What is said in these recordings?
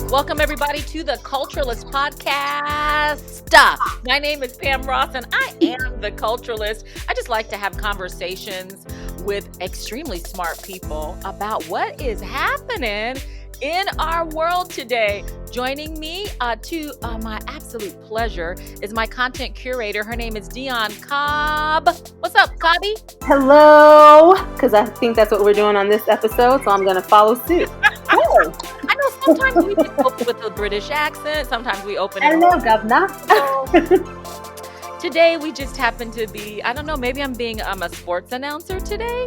Welcome, everybody, to the Culturalist podcast. My name is Pam Ross, and I am the Culturalist. I just like to have conversations with extremely smart people about what is happening in our world today. Joining me to my absolute pleasure is my content curator. Her name is Dion Cobb. What's up, Cobby? Hello, because I think that's what we're doing on this episode, so I'm going to follow suit. Cool. I know sometimes we just open with a British accent. Sometimes we open it. Hello, governor. Today we just happen to be, I don't know, maybe I'm being a sports announcer today.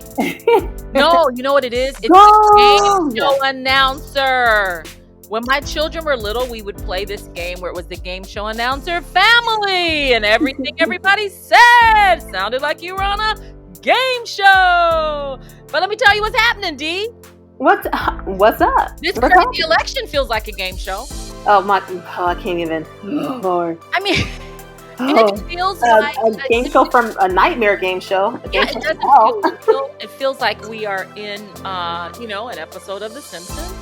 No, you know what it is? It's a game show announcer. When my children were little, we would play this game where it was the game show announcer family, and everything everybody said sounded like you were on a game show. But let me tell you what's happening, D. What's up? This crazy election feels like a game show. I can't even. Oh, Lord. I mean, it feels like a game show from a nightmare game show. It feels like we are in, an episode of The Simpsons.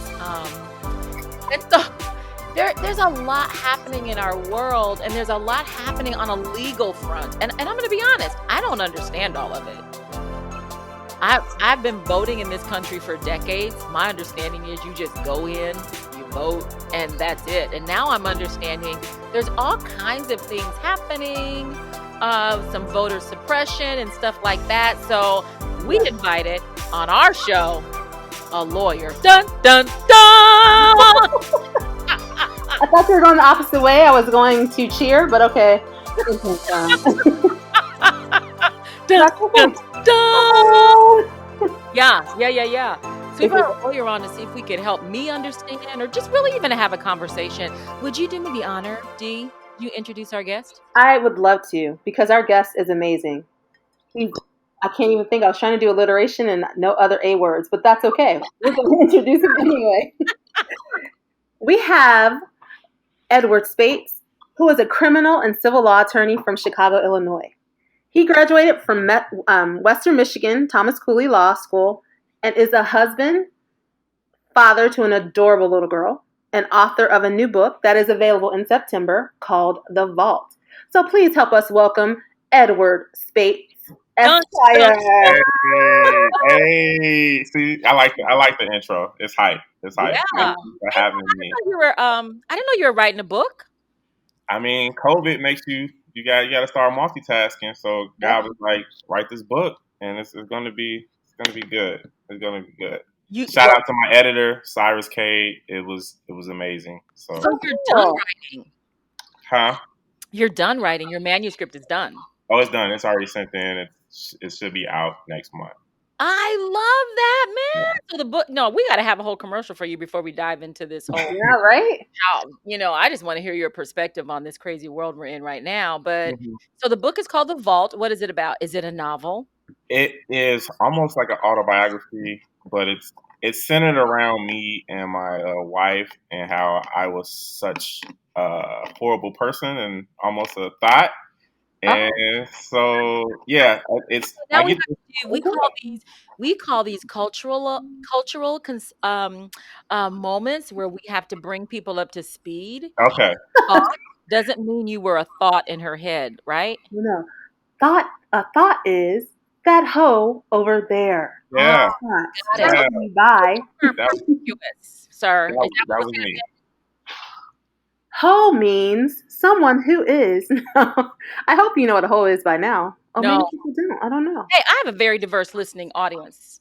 And so there's a lot happening in our world, and there's a lot happening on a legal front. And I'm going to be honest, I don't understand all of it. I've been voting in this country for decades. My understanding is you just go in, you vote, and that's it. And now I'm understanding there's all kinds of things happening, some voter suppression and stuff like that. So we invited on our show a lawyer. Dun, dun, dun! I thought you were going the opposite way. I was going to cheer, but okay. Dun, dun, dun. Yeah. So we brought a lawyer on to see if we could help me understand or just really even have a conversation. Would you do me the honor, Dee? You introduce our guest? I would love to, because our guest is amazing. I can't even think. I was trying to do alliteration and no other A words, but that's okay. We're going to introduce him anyway. We have Edward Speights, who is a criminal and civil law attorney from Chicago, Illinois. He graduated from Western Michigan Thomas Cooley Law School and is a husband, father to an adorable little girl, and author of a new book that is available in September called The Vault. So please help us welcome Edward Speights Esquire. Hey, see, I like the intro. It's hype. Yeah. Thank you for having me. I didn't know you were writing a book. I mean, COVID makes you got to start multitasking. So God was like, write this book, and it's gonna be good. It's gonna be good. Shout out to my editor, Cyrus Cade. It was amazing. So you're done writing. Huh? You're done writing. Your manuscript is done. Oh, it's done. It's already sent in. It should be out next month. I love that, man. Yeah. So the book, we got to have a whole commercial for you before we dive into this whole. Yeah, right. I just want to hear your perspective on this crazy world we're in right now. But So the book is called The Vault. What is it about? Is it a novel? It is almost like an autobiography, but it's centered around me and my wife and how I was such a horrible person and almost a thought. And so, yeah, it's. So we call these cultural moments where we have to bring people up to speed. Okay. Doesn't mean you were a thought in her head, right? No, a thought is that hoe over there. Yeah. Bye. Sir. That was me. Hoe means someone who is. I hope you know what a hoe is by now. Oh, no. Maybe people don't. I don't know. Hey, I have a very diverse listening audience.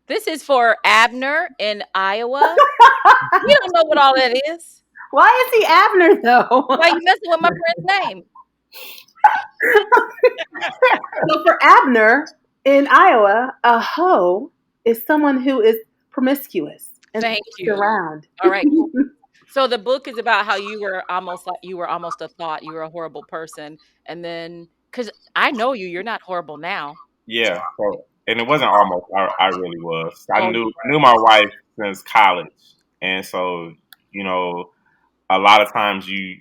This is for Abner in Iowa. You don't know what all that is. Why is he Abner, though? Why are you messing with my friend's name? So for Abner in Iowa, a hoe is someone who is promiscuous and around. All right. So the book is about how you were almost a thought. You were a horrible person, and then because I know you're not horrible now. Yeah. So, and it wasn't almost. I really was. I knew my wife since college, and so a lot of times you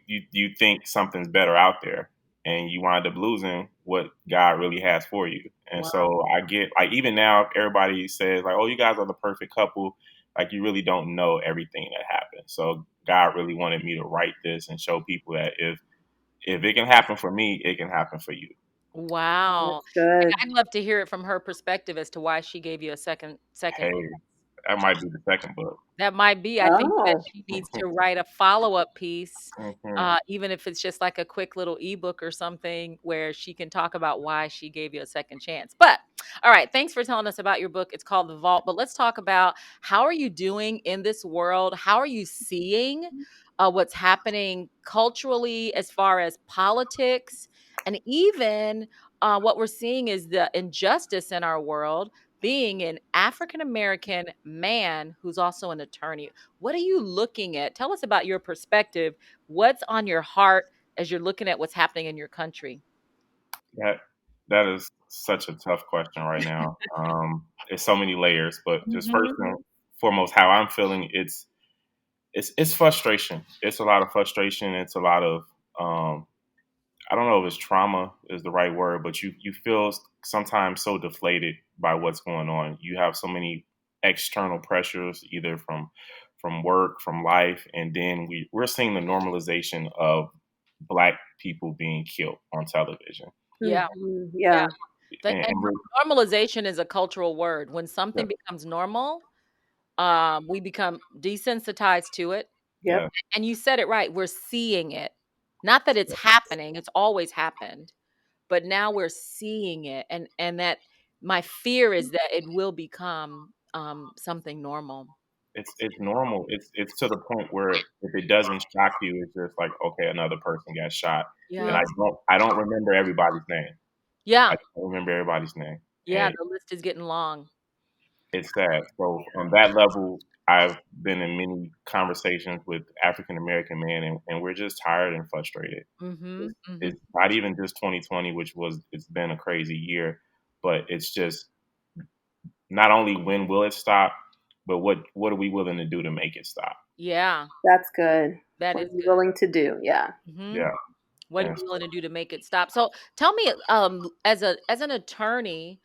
think something's better out there, and you wind up losing what God really has for you. And so I get even now everybody says oh, you guys are the perfect couple. You really don't know everything that happens. So God really wanted me to write this and show people that if it can happen for me, it can happen for you. Wow. That's And good. I'd love to hear it from her perspective as to why she gave you a second Hey, that might be the second book. That might be. I think that Oh, she needs to write a follow-up piece, Mhm. even if it's just like a quick little ebook or something where she can talk about why she gave you a second chance. But all right, thanks for telling us about your book. It's called The Vault. But let's talk about how are you doing in this world? How are you seeing what's happening culturally as far as politics? And even what we're seeing is the injustice in our world being an African American man who's also an attorney. What are you looking at? Tell us about your perspective. What's on your heart as you're looking at what's happening in your country? That that is such a tough question right now. There's so many layers, but just first Mhm. and foremost, how I'm feeling, it's frustration. It's a lot of frustration. It's a lot of I don't know if it's trauma is the right word, but you feel sometimes so deflated by what's going on. You have so many external pressures, either from work, from life, and then we're seeing the normalization of Black people being killed on television. Yeah, yeah. yeah. And we're, Normalization is a cultural word. When yeah, something becomes normal, we become desensitized to it. Yep. yeah, And you said it right. We're seeing it. Not that it's happening, it's always happened, but now we're seeing it. And that my fear is that it will become something normal. it's normal. It's to the point where if it doesn't shock you, it's just like, okay, another person got shot, and Yeah. Yeah. I don't remember everybody's name. I Yeah. don't remember everybody's name, Yeah, and the list is getting long. it's sad. So on that level, I've been in many conversations with African American men, and we're just tired and frustrated. Mhm, mhm. It's not even just 2020, which was it's been a crazy year, but it's just not only when will it stop, but what are we willing to do to make it stop? Yeah, That's good. that What is are you good. willing to do? Yeah. Mhm. Yeah, What are and you willing to do to make it stop? So, tell me, as an attorney,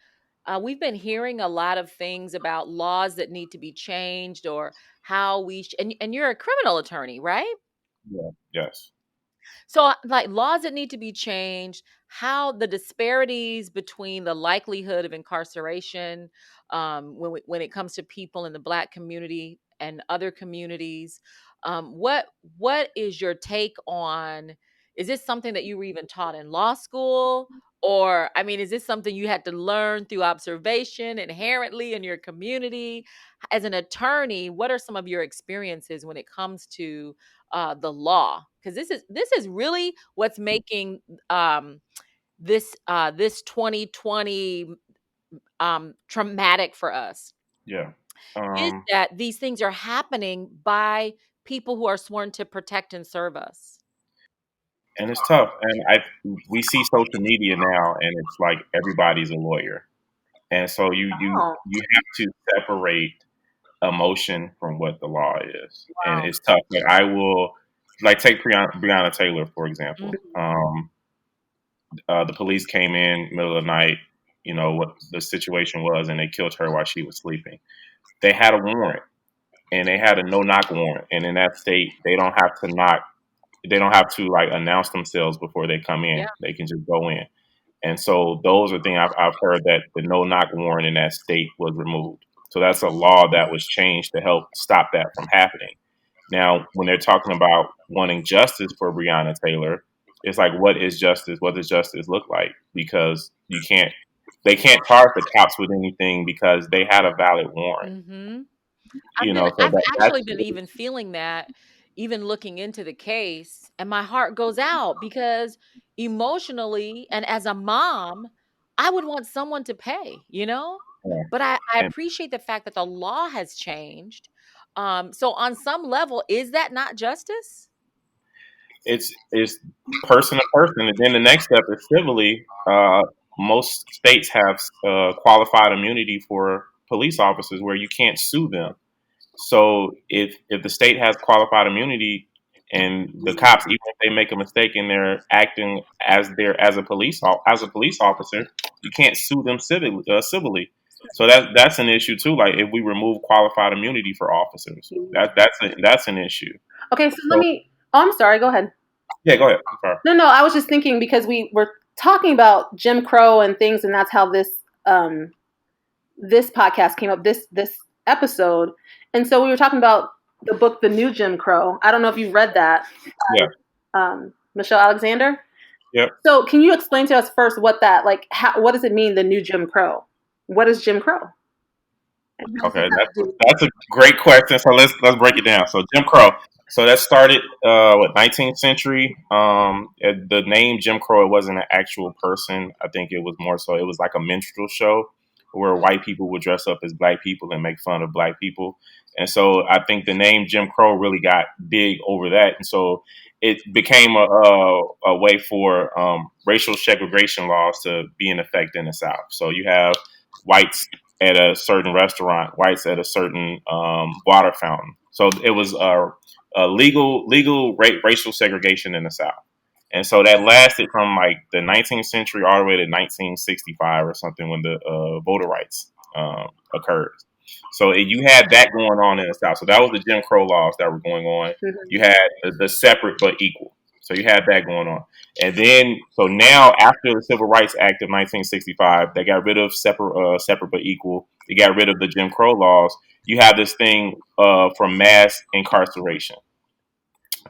we've been hearing a lot of things about laws that need to be changed or how and you're a criminal attorney, right? yeah, yes, So, like laws that need to be changed, how the disparities between the likelihood of incarceration when it comes to people in the Black community and other communities. What is your take on? Is this something that you were even taught in law school? Or, I mean, is this something you had to learn through observation inherently in your community? As an attorney, what are some of your experiences when it comes to the law, because this is really what's making this 2020 traumatic for us, yeah. is Um, that these things are happening by people who are sworn to protect and serve us. and it's tough. And we see social media now, and it's like everybody's a lawyer, and so Oh, you have to separate emotion from what the law is, and Wow. it's tough. Like I will, like take Breonna Taylor for example. Mhm. The police came in middle of the night. You know what the situation was, and they killed her while she was sleeping. They had a warrant, and they had a no knock warrant, and in that state, they don't have to knock. They don't have to like announce themselves before they come Yeah. in. They can just go in. And so those are things I've heard that the no knock warrant in that state was removed. So that's a law that was changed to help stop that from happening. Now, when they're talking about wanting justice for Breonna Taylor, it's like, what is justice? What does justice look like? Because they can't charge the cops with anything because they had a valid warrant. Mhm. You know, so I've that actually that's been even feeling that, even looking into the case, and my heart goes out because emotionally and as a mom, I would want someone to pay, you know? But I and appreciate the fact that the law has changed. So on some level, is that not justice? it's person to person, and then the next step is civilly. Most states have qualified immunity for police officers where you can't sue them. So if the state has qualified immunity and the cops, even if they make a mistake and they're acting as a police officer, you can't sue them civilly. So that's an issue too. Like if we remove qualified immunity for officers, that's an issue. Okay, so let So me. Oh, I'm sorry. Go ahead. yeah, go ahead. I'm sorry. No. I was just thinking because we were talking about Jim Crow and things, and that's how this podcast came up. This episode, and so we were talking about the book, The New Jim Crow. I don't know if you've read that. Yeah. Michelle Alexander. Yep. So can you explain to us first what that what does it mean, the new Jim Crow? What is Jim Crow? Okay, that's a great question. So let's break it down. So Jim Crow. So that started 19th century. The name Jim Crow, it wasn't an actual person. I think it was more so it was like a minstrel show where white people would dress up as black people and make fun of black people. And so I think the name Jim Crow really got big over that. And so it became a way for racial segregation laws to be in effect in the South. So you have whites at a certain restaurant, whites at a certain water fountain. So it was legal racial segregation in the South. And so that lasted from like the 19th century all the way to 1965 or something when the voter rights occurred. So you had that going on in the South. So that was the Jim Crow laws that were going on. Mm-hmm. You had the separate but equal. So you had that going on. And then, so now after the Civil Rights Act of 1965, they got rid of separate but equal. They got rid of the Jim Crow laws. You have this thing for mass incarceration.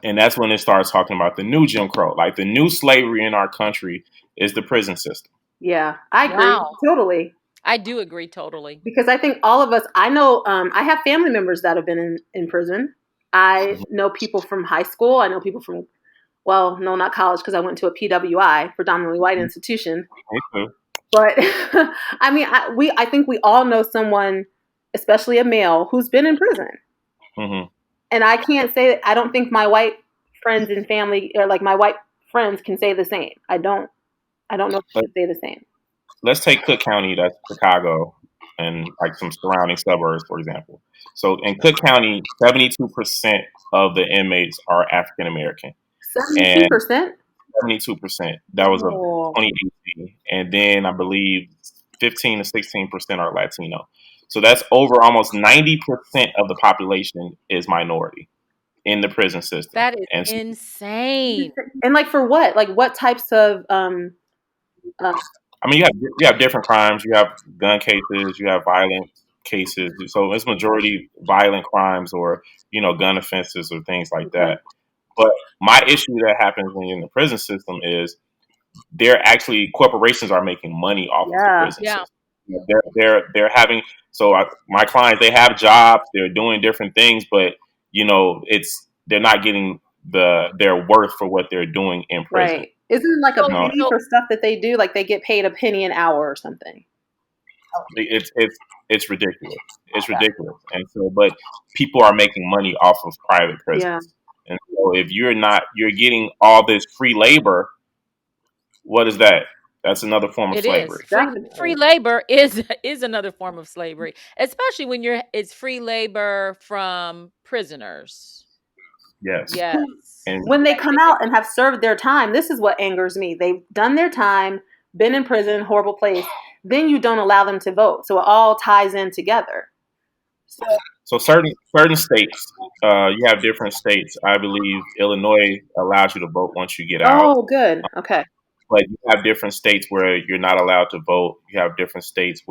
And that's when it starts talking about the new Jim Crow. Like the new slavery in our country is the prison system. Yeah, I agree totally. I do agree totally. Because I think all of us, I know, I have family members that have been in prison. I know people from high school. I know people from, well, no, not college because I went to a PWI, predominantly white institution. Me too. But I mean, I think we all know someone, especially a male, who's been in prison. Mm-hmm. And I can't say, I don't think my white friends and family, or like my white friends can say the same. I don't know if they can say the same. Let's take Cook County, that's Chicago, and like some surrounding suburbs, for example. So in Cook County, 72% of the inmates are African American. 72%? 72%. That was of 2018. And then I believe 15 to 16% are Latino. So that's over almost 90% of the population is minority in the prison system. That is insane. And like for what? Like what types of I mean, you have different crimes. You have gun cases. You have violent cases. So it's majority violent crimes or gun offenses or things like that. But my issue that happens when you're in the prison system is corporations are making money off of the prison system. They're having my clients, they have jobs. They're doing different things, but they're not getting their worth for what they're doing in prison. Right. Isn't it like a penny for stuff that they do? Like they get paid a penny an hour or something. It's ridiculous. It's ridiculous. And so, but people are making money off of private prisons. Yeah. And so if you're getting all this free labor, what is that? That's another form of slavery. Free labor is another form of slavery, especially when it's free labor from prisoners. Yes. And when they come out and have served their time, this is what angers me. They've done their time, been in prison, horrible place. Then you don't allow them to vote. So it all ties in together. So certain states, you have different states. I believe Illinois allows you to vote once you get out. Oh, good. Okay. But you have different states where you're not allowed to vote. You have different states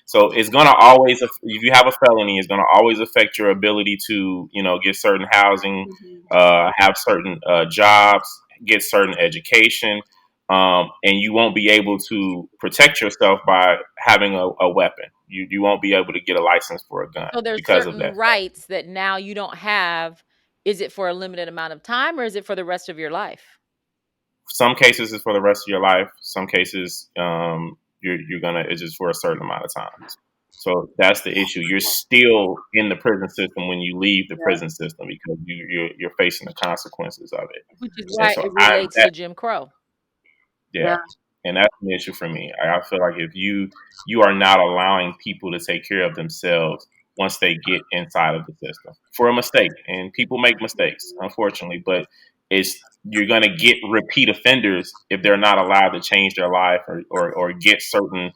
so it's going to always, if you have a felony, it's going to always affect your ability to, get certain housing, have certain jobs, get certain education. And you won't be able to protect yourself by having a weapon. You won't be able to get a license for a gun because of that. Rights that now you don't have. Is it for a limited amount of time or is it for the rest of your life? Some cases it's for the rest of your life. Some cases it's just for a certain amount of time. So that's the issue. You're still in the prison system when you leave the prison system because you're facing the consequences of it. Which is why it relates to Jim Crow. Yeah. And that's an issue for me. I feel like if you are not allowing people to take care of themselves once they get inside of the system for a mistake, and people make mistakes, unfortunately, but you're going to get repeat offenders if they're not allowed to change their life or get certain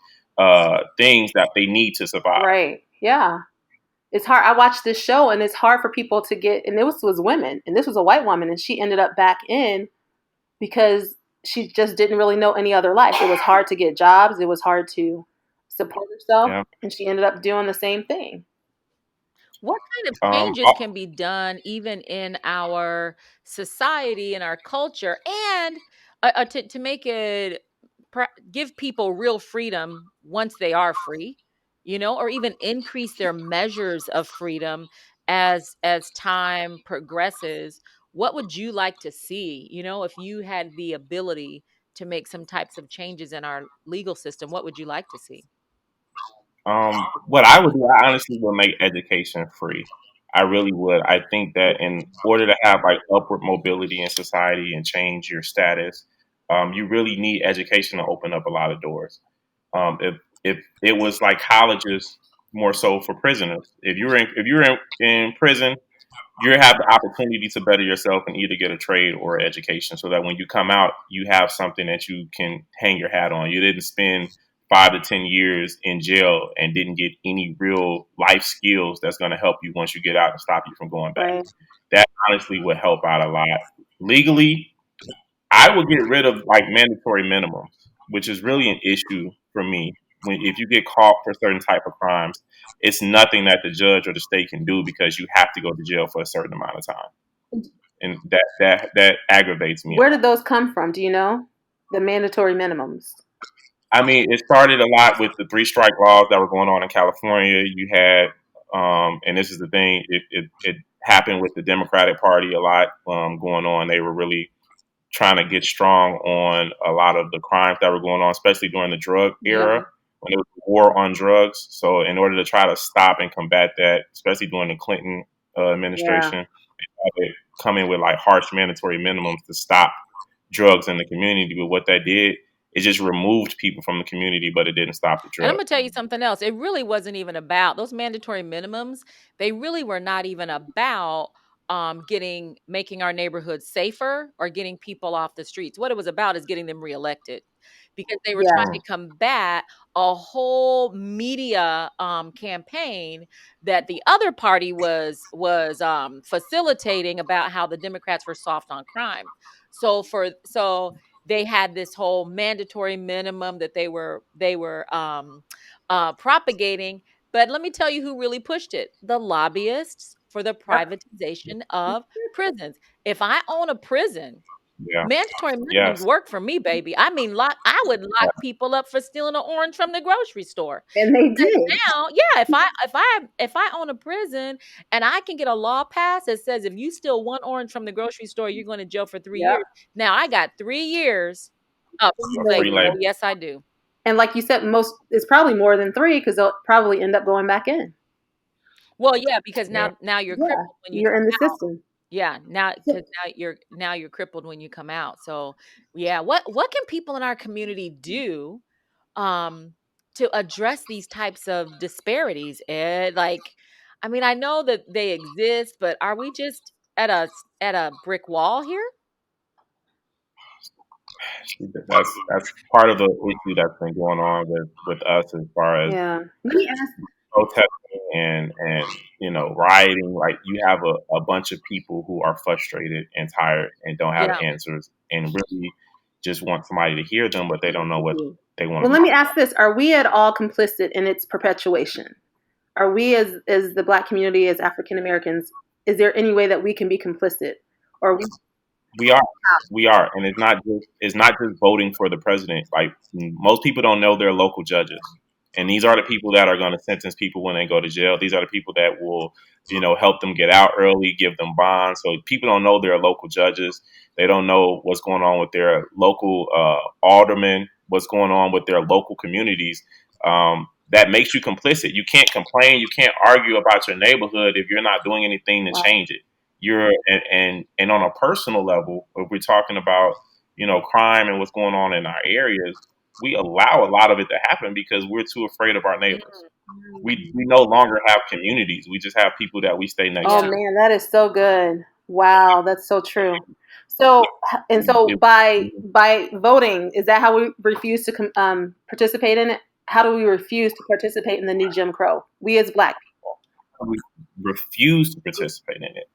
things that they need to survive. Right. Yeah. It's hard. I watched this show, and it's hard for people to get. And this was women, and this was a white woman, and she ended up back in because she just didn't really know any other life. It was hard to get jobs. It was hard to support herself, Yeah. and she ended up doing the same thing. What kind of Um, changes can be done even in our society and our culture, and to make it give people real freedom once they are free, or even increase their measures of freedom as time progresses? What would you like to see? If you had the ability to make some types of changes in our legal system, what would you like to see? what I would do, I honestly would make education free. I really would. I think that in order to have like upward mobility in society and change your status, you really need education to open up a lot of doors. If it was like colleges more so for prisoners, if you're in prison, you have the opportunity to better yourself and either get a trade or education so that when you come out, you have something that you can hang your hat on. You didn't spend 5 to 10 years in jail and didn't get any real life skills that's going to help you once you get out and stop you from going back. Right. That honestly would help out a lot. Legally, I would get rid of like mandatory minimums, which is really an issue for me. When if you get caught for certain type of crimes, it's nothing that the judge or the state can do because you have to go to jail for a certain amount of time, and that aggravates me a Where lot. did those come from? Do you know? The mandatory minimums. I mean, it started a lot with the three strike laws that were going on in California. You had, and this is the thing, it happened with the Democratic Party a lot going on. They were really trying to get strong on a lot of the crimes that were going on, especially during the drug Yeah. era when there was a war on drugs. So, in order to try to stop and combat that, especially during the Clinton Yeah. administration, they tried to come in with like harsh mandatory minimums to stop drugs in the community. But what that did, it just removed people from the community, but it didn't stop the And I'm drugs. gonna tell you something else. It really wasn't even about those mandatory minimums. They really were not even about making our neighborhoods safer or getting people off the streets. What it was about is getting them reelected, because they were Yeah. trying to combat a whole media campaign that the other party was facilitating about how the Democrats were soft on crime. So they had this whole mandatory minimum that they were propagating. But let me tell you who really pushed it: the lobbyists for the Yep. privatization of prisons. If I own a prison, Yeah. mandatory minimums Yes. work for me, baby. I mean, I would lock Yeah. people up for stealing an orange from the grocery store. And they Because did. now, yeah, if I own a prison and I can get a law passed that says if you steal one orange from the grocery store, you're going to jail for 3 years. Yep. Now I got 3 years of free Free labor. Oh, labor. yes, I do. And like you said, most it's probably more than three because they'll probably end up going back in. Well, yeah, because Yeah. now you're Yeah. crippled when you You're come in the out. system. Yeah, now So because now you're crippled when you come out. So yeah, what can people in our community do um to address these types of disparities? Ed, like, I mean, I know that they exist, but are we just at a brick wall here? That's part of the issue that's been going on with us as far as yeah. Let me ask. protesting and rioting. Like you have a bunch of people who are frustrated and tired and don't have Yeah. answers and really just want somebody to hear them, but they don't know what they want Well, to let talk me ask about. this: are we at all complicit in its perpetuation? Are we, as the Black community, as African Americans, is there any way that we can be complicit? Or we? We are, we are, and it's not just voting for the president. Like most people don't know their local judges, and these are the people that are going to sentence people when they go to jail. These are the people that will, help them get out early, give them bonds. So people don't know their local judges. They don't know what's going on with their local aldermen, what's going on with their local communities. That makes you complicit. You can't complain. You can't argue about your neighborhood if you're not doing anything to Wow. change it. You're and on a personal level, if we're talking about crime and what's going on in our areas, we allow a lot of it to happen because we're too afraid of our neighbors. We no longer have communities. We just have people that we stay next Oh Yeah. to. man, that is so good. Wow, that's so true. So and so It- by voting, is that how we refuse to participate in it? how do we refuse to participate in the new Jim Crow? We as Black people. We refuse to participate in it.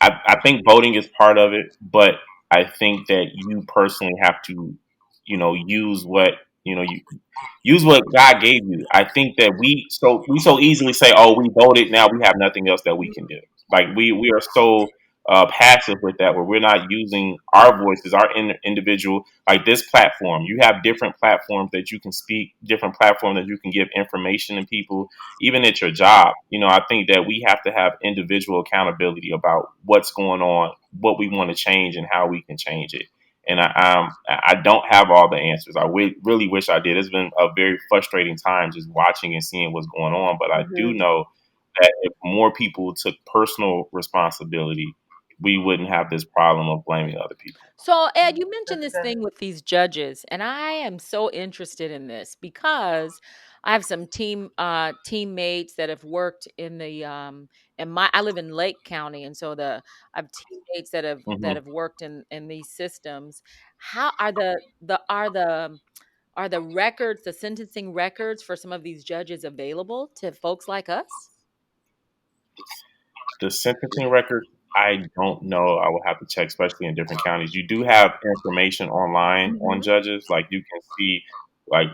I think voting is part of it, but I think that you personally have to, use what you use what God gave you. I think that we so easily say, "Oh, we voted. Now we have nothing else that we can do." Like we are so passive with that, where we're not using our voices, our individual. Like this platform, you have different platforms that you can speak, different platforms that you can give information to people, even at your job. I think that we have to have individual accountability about what's going on, what we want to change, and how we can change it. And I don't have all the answers. Really wish I did. It's been a very frustrating time just watching and seeing what's going on. But I do Mm-hmm. know that if more people took personal responsibility, we wouldn't have this problem of blaming other people. So, Ed, you mentioned That's this good. thing with these judges, and I am so interested in this because I have some teammates that have worked in the in my I live in Lake County, and so I have teammates that Hmm. have worked in these systems. How are the records, the sentencing records for some of these judges available to folks like us? The sentencing records, I don't know. I will have to check, especially in different counties. You do have information online on Mm-hmm. judges, like you can see, like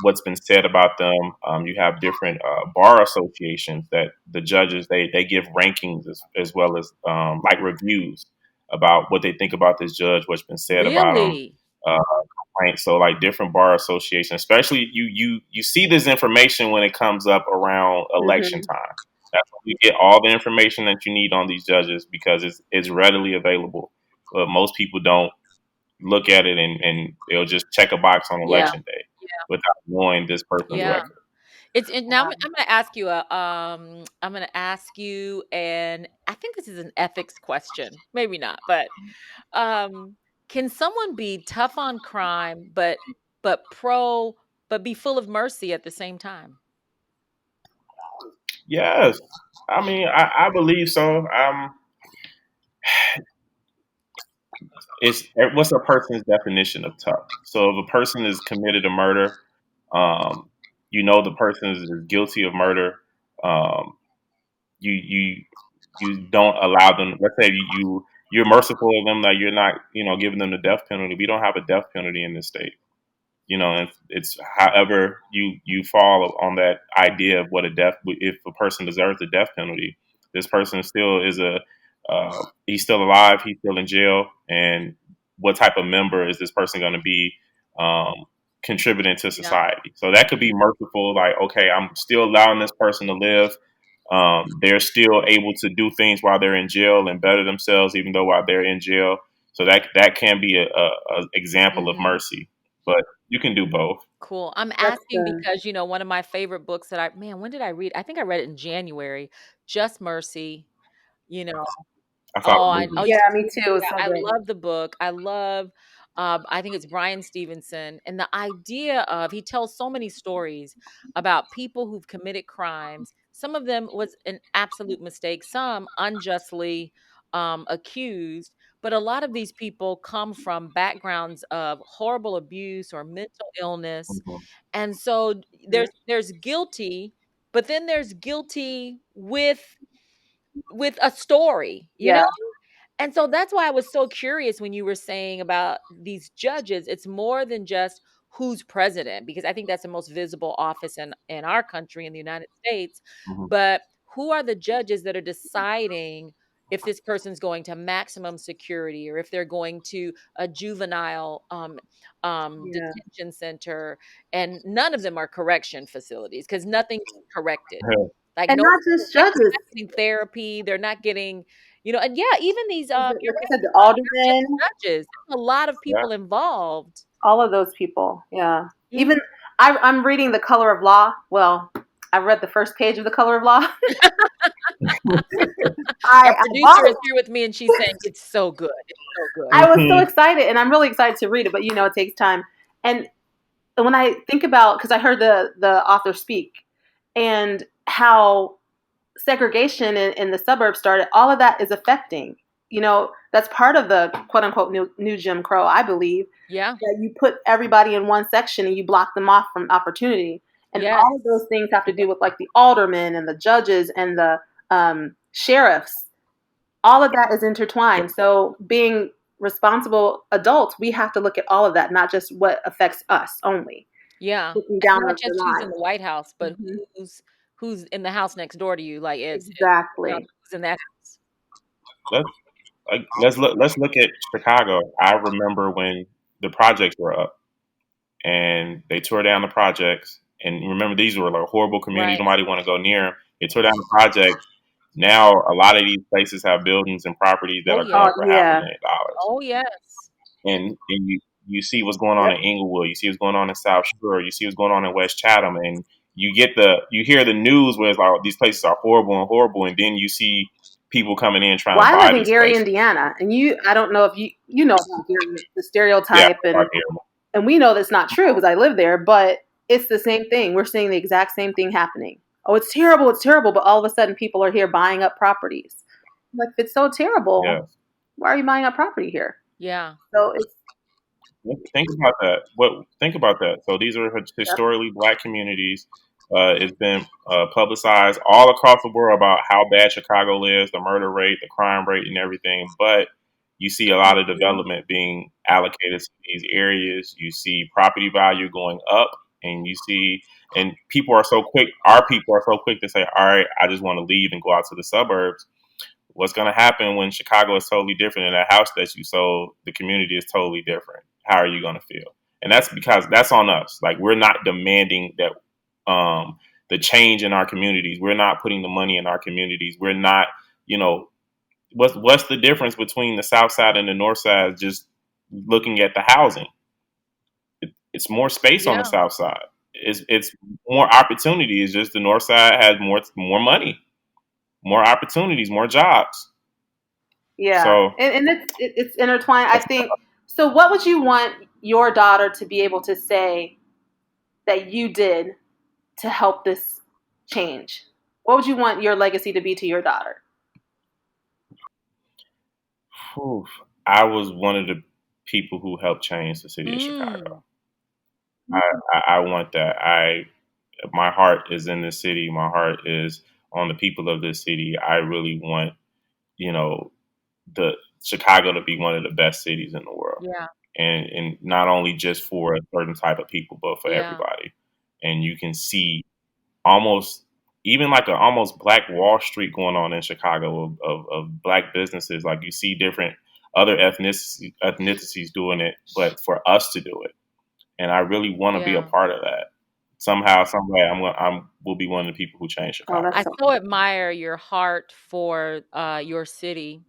what's been said about them. You have different bar associations that the judges they give rankings as well as like reviews about what they think about this judge, what's been said about them. Really? Uh, right? So like different bar associations, especially you see this information when it comes up around election Mm-hmm. time. That's when you get all the information that you need on these judges because it's readily available. But most people don't look at it and they'll just check a box on Yeah. election day without knowing this person's Yeah. record. Now I'm gonna ask you I'm gonna ask you, and I think this is an ethics question. Maybe not, but um can someone be tough on crime but pro but be full of mercy at the same time? Yes, I mean I believe so. It's what's a person's definition of tough. So if a person is committed a murder, um, the person is guilty of murder. Um, you you you don't allow them. Let's say you're merciful of them, that you're not giving them the death penalty. We don't have a death penalty in this state. And it's however you fall on that idea of what a death, if a person deserves the death penalty, this person still is he's still alive, he's still in jail, and what type of member is this person going to be um, contributing to Yeah. society? So that could be merciful, like, okay, I'm still allowing this person to live. They're still able to do things while they're in jail and better themselves, even though while they're in jail. So that can be a example of Mhm. mercy, but you can do both. Cool. I'm That's asking good. because, one of my favorite books that when did I read? I think I read it in January. Just Mercy, you know. I saw Oh, the movie. you Yeah, saw me the too. movie. It's so I good. love the book. I think it's Brian Stevenson, and the idea of he tells so many stories about people who've committed crimes. Some of them was an absolute mistake, some unjustly accused, but a lot of these people come from backgrounds of horrible abuse or mental illness, Mhm. and so Yeah. there's guilty, but then there's guilty with a story, Yeah. and so that's why I was so curious when you were saying about these judges. It's more than just who's president, because I think that's the most visible office in our country, in the United States. Mhm. But who are the judges that are deciding if this person's going to maximum security or if they're going to a juvenile Yeah. detention center? And none of them are correction facilities because nothing's corrected. Like And no not just they're judges. not getting therapy, they're not getting, and yeah, even these, you're Like I right, said, the not just aldermen, judges, there's a lot of Yeah. people involved. all of those people. Yeah. Mhm. Even I'm reading The Color of Law. Well, I read the first page of The Color of Law. Our I bought producer is it. here with me, and she's saying, "It's so good, it's so good." I was so Mhm. excited, and I'm really excited to read it. But it takes time. And when I think about, because I heard the author speak, and how segregation in the suburbs started, all of that is affecting that's part of the quote unquote new Jim Crow, I believe, Yeah. that you put everybody in one section and you block them off from opportunity. And Yes. all of those things have to do with like the aldermen and the judges and the sheriffs. All of that is intertwined. So being responsible adults, we have to look at all of that, not just what affects us only. Yeah. Looking And down not the just who's in line. the White House, but Mhm. who's in the house next door to you. Like Exactly. who's in that house. Let's let's look at Chicago. I remember when the projects were up and they tore down the projects. And remember, these were like horrible communities. Right. Nobody want to go near. They tore down the projects. Now a lot of these places have buildings and properties that Oh are yeah. going Oh for half a yeah. million dollars. Oh yes. And you see what's going on Yep. in Inglewood. You see what's going on in South Shore. You see what's going on in West Chatham. And you hear the news where it's like, these places are horrible, and then you see people coming in trying Well, to I buy live in these Gary, places. Indiana, and I don't know if you know about Gary, the Yeah, stereotype, I and we know that's not true because I live there, but it's the same thing. We're seeing the exact same thing happening. Oh, it's terrible, but all of a sudden people are here buying up properties. Like, if it's so terrible, yeah. why are you buying up property here? Yeah. So it's Think about that. Think about that. So these are yep. historically black communities. It's been publicized all across the world about how bad Chicago is, the murder rate, the crime rate, and everything. But you see a lot of Mhm. development being allocated to these areas. You see property value going up, and people are so quick. Our people are so quick to say, "All right, I just want to leave and go out to the suburbs." What's going to happen when Chicago is totally different and a house that you sold, the community is totally different? How are you going to feel? And that's because that's on us. Like, we're not demanding that the change in our communities. We're not putting the money in our communities. We're not, you know, what's the difference between the South Side and the North Side? Just looking at the housing, it's more space on the Yeah. South Side. It's more opportunity. It's just the North Side has more money, more opportunities, more jobs. Yeah, So and it's intertwined. I think. So, what would you want your daughter to be able to say that you did to help this change? What would you want your legacy to be to your daughter? whew, I was one of the people who helped change the city of Mm. Chicago. I want that. My heart is in this city. My heart is on the people of this city. I really want, you know, the Chicago to be one of the best cities in the world. Yeah. And not only just for a certain type of people, but for Yeah. everybody. And you can see almost even like a almost Black Wall Street going on in Chicago of black businesses. Like, you see different other ethnicities doing it, but for us to do it, and I really want to be a Yeah. part of that. Somehow, some way, I'm will be one of the people who change Oh, Chicago. that's I so. so admire your heart for your city.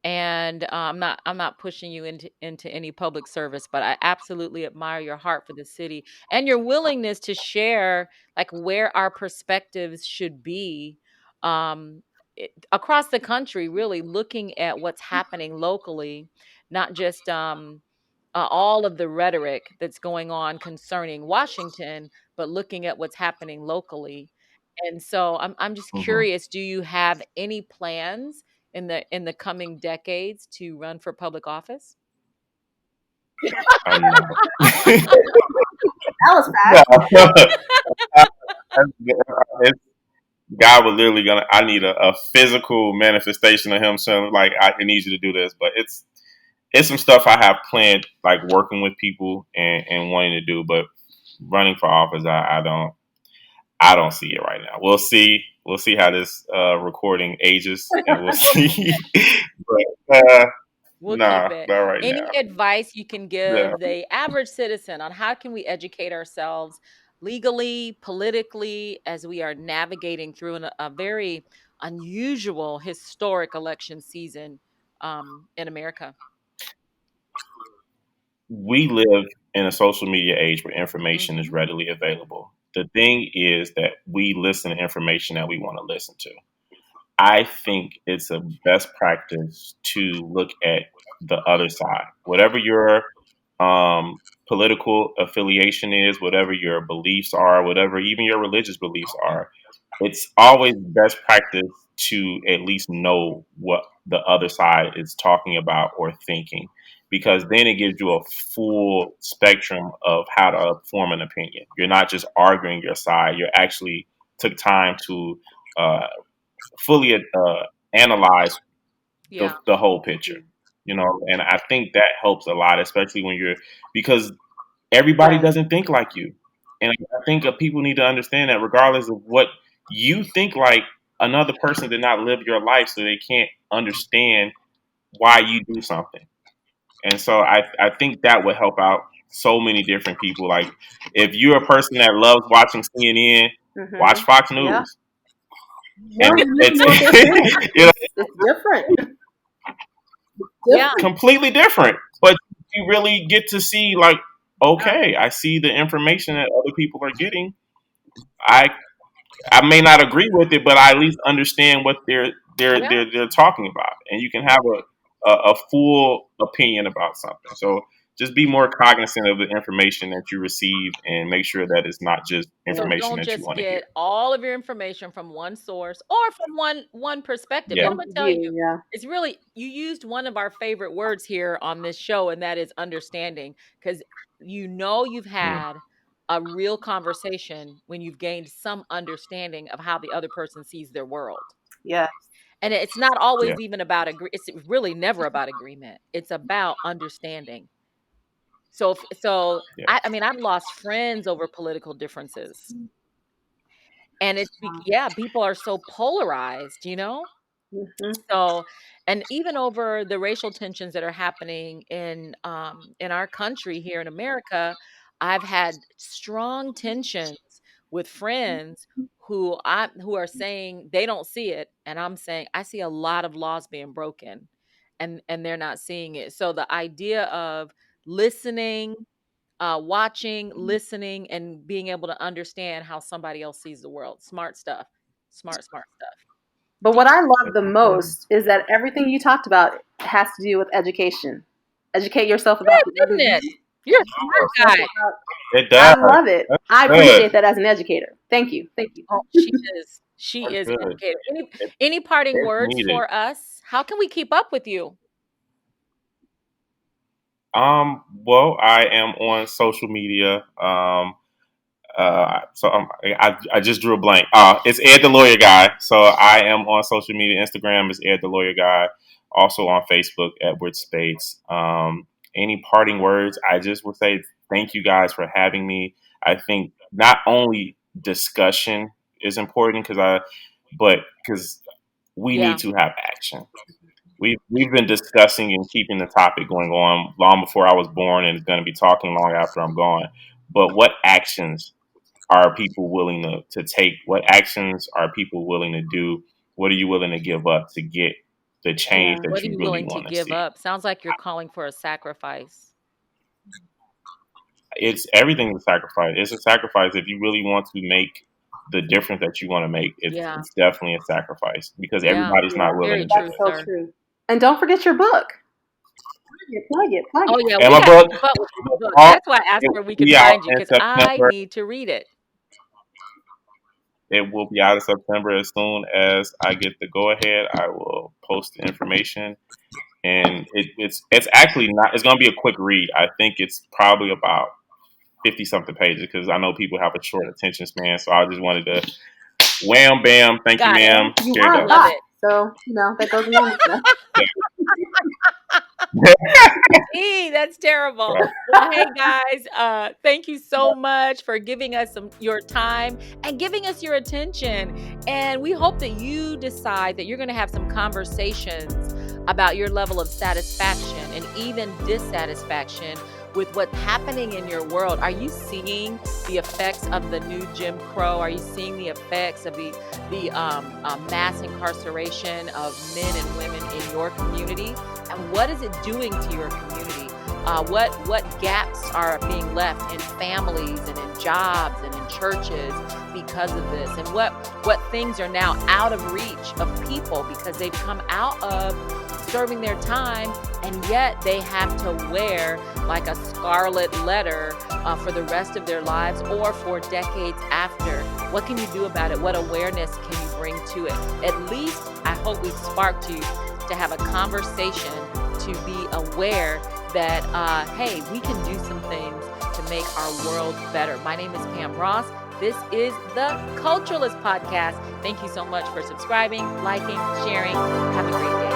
And I'm not pushing you into any public service, but I absolutely admire your heart for the city and your willingness to share like where our perspectives should be um across the country, really looking at what's happening locally, not just all of the rhetoric that's going on concerning Washington, but looking at what's happening locally. And so I'm just Hmm. curious, do you have any plans in the coming decades to run for public office? No. That was fast. No. It's, God was literally gonna. I need a physical manifestation of Him saying, like, I need you to do this. But it's some stuff I have planned, like working with people and wanting to do. But running for office, I don't see it right now. We'll see. We'll see how this recording ages, and we'll see. But We'll keep nah, it. not right Any now. advice you can Yeah. give the average citizen on how can we educate ourselves legally, politically, as we are navigating through a very unusual historic election season in America? We live in a social media age where information is Hmm. readily available. The thing is that we listen to information that we want to listen to. I think it's a best practice to look at the other side. Whatever your political affiliation is, whatever your beliefs are, whatever even your religious beliefs are, it's always best practice to at least know what the other side is talking about or thinking, because then it gives you a full spectrum of how to form an opinion. You're not just arguing your side. You actually took time to uh, fully analyze Yeah. the whole picture, and I think that helps a lot, especially when because everybody Right. doesn't think like you. And I think people need to understand that regardless of what you think, like, another person did not live your life, so they can't understand why you do something. And so I think that would help out so many different people. Like, if you're a person that loves watching CNN, watch Fox Yeah. News. No, And you need to know what they're saying. It's different. Yeah. Completely different. But you really get to see, like, okay, I see the information that other people are getting. I may not agree with it, but I at least understand what they're talking about, and you can have a full opinion about something. So just be more cognizant of the information that you receive, and make sure that it's not just So information don't that you just want to hear. get all of your information from one source or from one perspective. And Yeah, I'm gonna tell you, Yeah. it's really, you used one of our favorite words here on this show, and that is understanding. Because you've mm, had a real conversation when you've gained some understanding of how the other person sees their world. Yeah. And it's not yeah, always even about it's really never about agreement. It's about understanding. So yeah, I mean, I've lost friends over political differences. And people are so polarized, you know? Mm-hmm. So, and even over the racial tensions that are happening in our country here in America, I've had strong tensions with friends who are saying they don't see it, and I'm saying I see a lot of laws being broken, and they're not seeing it. So the idea of listening, watching, listening, and being able to understand how somebody else sees the world. Smart stuff. Smart stuff. But Do what you, I love that's the important. most is that everything you talked about has to do with education. Educate yourself about the other goodness, views. you're a Educate smart yourself guy. about. It I does. love it. That's I good. appreciate that as an educator. Thank you. Thank you. Oh, she is. She That's is good. educated. It, Any parting it's words needed. for us? How can we keep up with you? Well, I am on social media. I just drew a blank. It's Ed the Lawyer Guy. So I am on social media. Instagram is Ed the Lawyer Guy. Also on Facebook, Edward Speights. Any parting words? I just would say thank you guys for having me. I think not only discussion is important but because we Yeah. need to have action. We've been discussing and keeping the topic going on long before I was born, and it's going to be talking long after I'm gone. But what actions are people willing to take? What actions are people willing to do? What are you willing to give up to get the change Yeah. that What are you you really willing to want to give see? up? Sounds like you're calling for a sacrifice. It's everything a sacrifice. It's a sacrifice if you really want to make the difference that you want to make. Yeah. It's definitely a sacrifice because Yeah. everybody's not Yeah. willing Very to do true, That's it. so sir. true. And don't forget your book. Plug it. Plug Oh it. yeah, And we my got to book, keep up with this book. all, That's why I asked it where we will can be out find you, in because I September. need to read it. It will be out in September. As soon as I get the go ahead, I will post the information. And it's actually not. It's going to be a quick read. I think it's probably about 50 something pages because I know people have a short attention span. So I just wanted to wham bam. Thank you, Got it. ma'am. You Here you are go. Love hot. it. So, that goes along with that. That's terrible. Right. Well, hey guys, thank you so much for giving us your time and giving us your attention. And we hope that you decide that you're going to have some conversations about your level of satisfaction and even dissatisfaction with what's happening in your world. Are you seeing the effects of the new Jim Crow? Are you seeing the effects of the mass incarceration of men and women in your community? And what is it doing to your community? What gaps are being left in families and in jobs and in churches because of this? And what things are now out of reach of people because they've come out of serving their time, and yet they have to wear like a scarlet letter for the rest of their lives or for decades after? What can you do about it? What awareness can you bring to it. At least I hope we've sparked you to have a conversation, to be aware that, hey, we can do some things to make our world better. My name is Pam Ross. This is the Culturalist Podcast. Thank you so much for subscribing, liking, sharing. Have a great day.